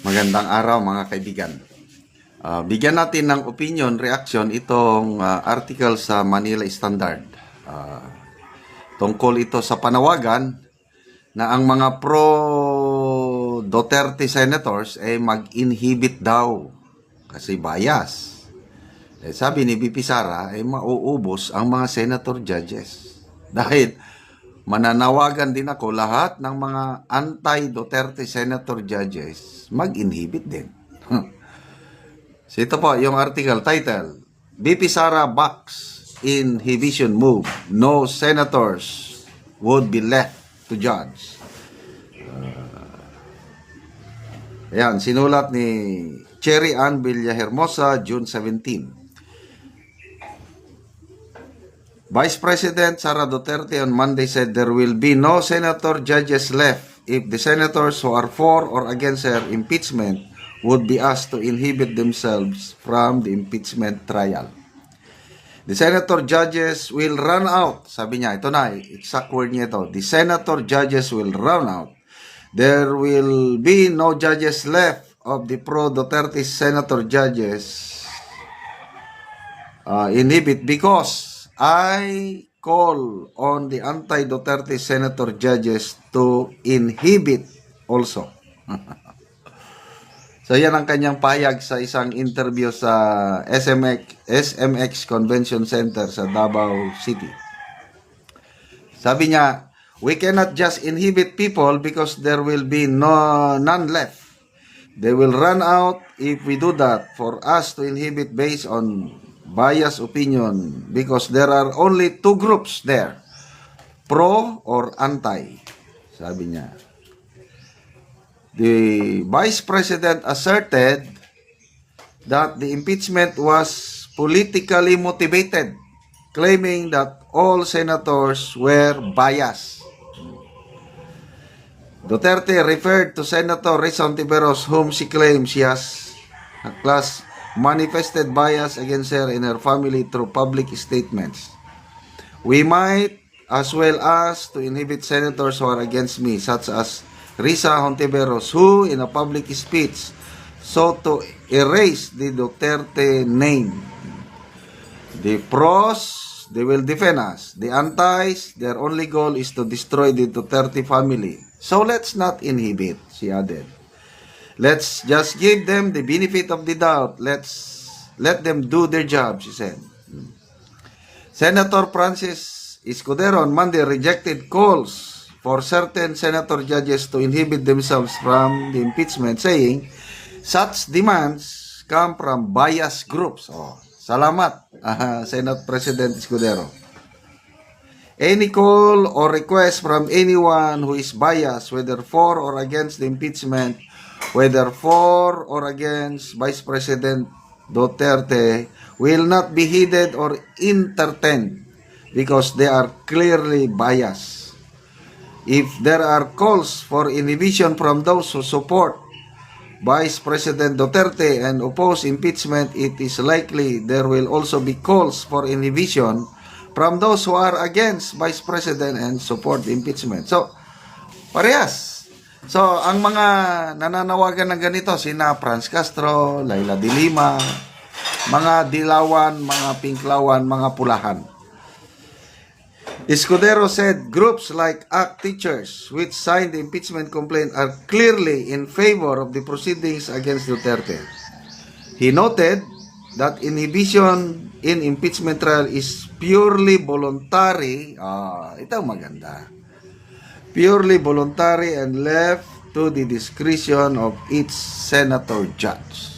Magandang araw mga kaibigan. Bigyan natin ng opinion, reaction itong article sa Manila Standard. Tungkol ito sa panawagan na ang mga pro-Duterte senators ay mag-inhibit daw kasi bias. Sabi ni BP Sara ay mauubos ang mga senator judges. Dahil mananawagan din ako lahat ng mga anti-Duterte senator judges mag-inhibit din. So ito po yung article title, BP Sara backs inhibition move. No senators would be left to judge. Ayan, sinulat ni Cherry Ann Villahermosa, June 17. Vice President Sara Duterte on Monday said there will be no senator judges left if the senators who are for or against her impeachment would be asked to inhibit themselves from the impeachment trial. The senator judges will run out. Sabi niya, ito na, exact word niya ito. The senator judges will run out. There will be no judges left of the pro-Duterte senator judges inhibit because I call on the anti-Duterte senator judges to inhibit also. So yan ang kanyang payag sa isang interview sa SMX Convention Center sa Davao City. Sabi niya, we cannot just inhibit people because there will be none left. They will run out if we do that. For us to inhibit based on biased opinion because there are only two groups there, pro or anti, sabi niya. The Vice President asserted that the impeachment was politically motivated, claiming that all senators were biased. Duterte referred to Senator Risa Hontiveros, whom she claims she has manifested bias against her and her family through public statements. We might as well ask to inhibit senators who are against me, such as Risa Hontiveros, who in a public speech sought to erase the Duterte name. The pros, they will defend us. The antis, their only goal is to destroy the Duterte family. So let's not inhibit, she added. Let's just give them the benefit of the doubt. Let them do their job, she said. Senator Francis Escudero on Monday rejected calls for certain senator judges to inhibit themselves from the impeachment, saying such demands come from biased groups. Salamat, Senate President Escudero. Any call or request from anyone who is biased, whether for or against the impeachment, whether for or against Vice President Duterte, will not be heeded or entertained because they are clearly biased. If there are calls for inhibition from those who support Vice President Duterte and oppose impeachment, it is likely there will also be calls for inhibition from those who are against Vice President and support the impeachment. So, parehas. So, ang mga nananawagan ng ganito, sina Franz Castro, Laila de Lima, mga dilawan, mga pinklawan, mga pulahan. Escudero said groups like ACT Teachers, which signed the impeachment complaint, are clearly in favor of the proceedings against Duterte. He noted that inhibition in impeachment trial is purely voluntary. Ito maganda. Purely voluntary and left to the discretion of each senator judge.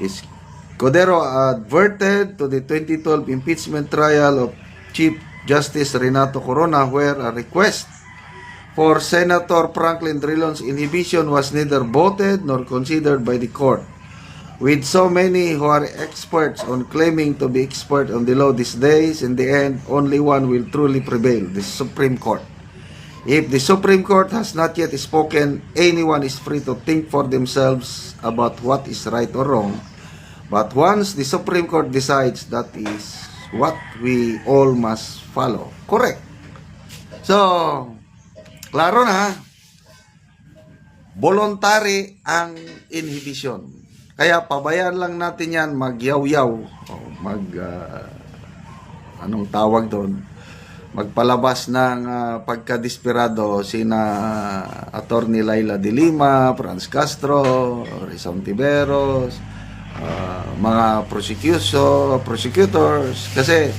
Escudero adverted to the 2012 impeachment trial of Chief Justice Renato Corona, where a request for Senator Franklin Drilon's inhibition was neither voted nor considered by the court. With so many who are experts on claiming to be expert on the law these days, in the end, only one will truly prevail, the Supreme Court. If the Supreme Court has not yet spoken, anyone is free to think for themselves about what is right or wrong. But once the Supreme Court decides, that is what we all must follow. Correct. So, klaro na. voluntary ang inhibition. Kaya pabayaan lang natin yan magyaw-yaw, o anong tawag doon, magpalabas ng pagkadesperado sina Attorney Laila de Lima, Franz Castro, Risa Hontiveros, mga prosecutors, kasi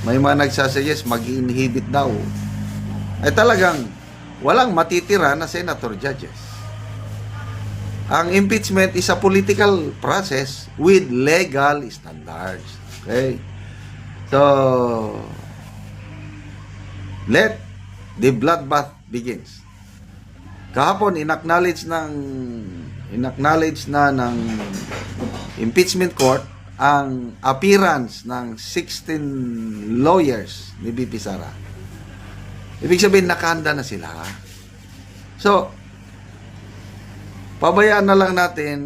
may mga nagsasuggest mag-inhibit daw. Talagang walang matitira na senator judges. Ang impeachment is a political process with legal standards. Okay? So, let the bloodbath begins. Kahapon, inacknowledge na ng impeachment court ang appearance ng 16 lawyers ni BP Sara. Ibig sabihin, nakahanda na sila. So, pabayaan na lang natin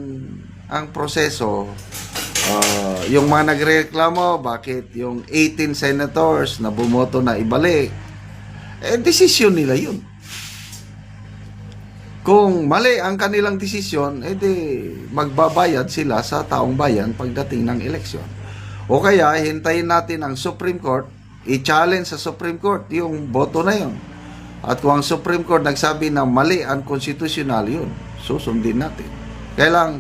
ang proseso. Yung mga nagreklamo, bakit yung 18 senators na bumoto na ibalik, desisyon nila yun. Kung mali ang kanilang desisyon, magbabayad sila sa taong bayan pagdating ng eleksyon. O kaya, hintayin natin ang Supreme Court, i-challenge sa Supreme Court yung boto na yun. At kung ang Supreme Court nagsabi na mali, unconstitutional yun, susundin natin. Kaya lang,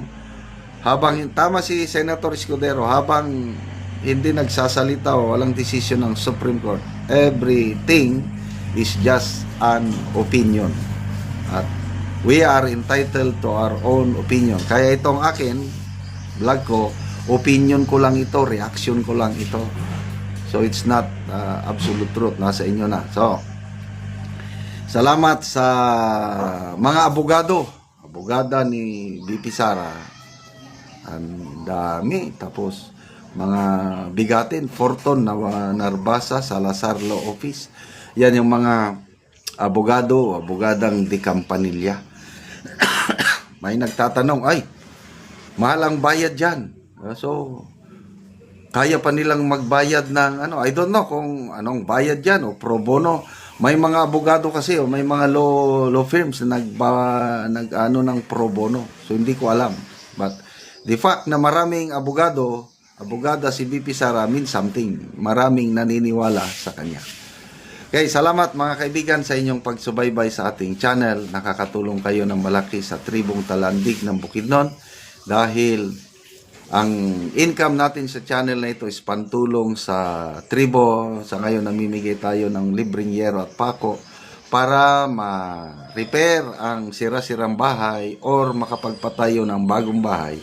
habang tama si Senator Escudero, habang hindi nagsasalita o walang desisyon ng Supreme Court, everything is just an opinion. At we are entitled to our own opinion. Kaya itong akin, vlog ko, opinion ko lang ito, reaction ko lang ito. So it's not absolute truth. Nasa inyo na. So, salamat sa mga abogada ni BP Sara. Ang dami. Tapos, mga bigatin, Forton, Narbasa, Salazar Law Office. Yan yung mga abogadang di Campanilla. May nagtatanong, ay, mahal ang bayad dyan. So, kaya pa nilang magbayad ng I don't know kung anong bayad dyan o pro bono. May mga abogado kasi may mga law firms na ng pro bono. So, hindi ko alam. But, the fact na maraming abogada si BP Sara means something. Maraming naniniwala sa kanya. Okay, salamat mga kaibigan sa inyong pagsubaybay sa ating channel. Nakakatulong kayo ng malaki sa tribong Talandig ng Bukidnon dahil ang income natin sa channel na ito is pantulong sa tribo. Sa ngayon namimigay tayo ng libreng yero at pako para ma-repair ang sira-sirang bahay or makapagpatayo ng bagong bahay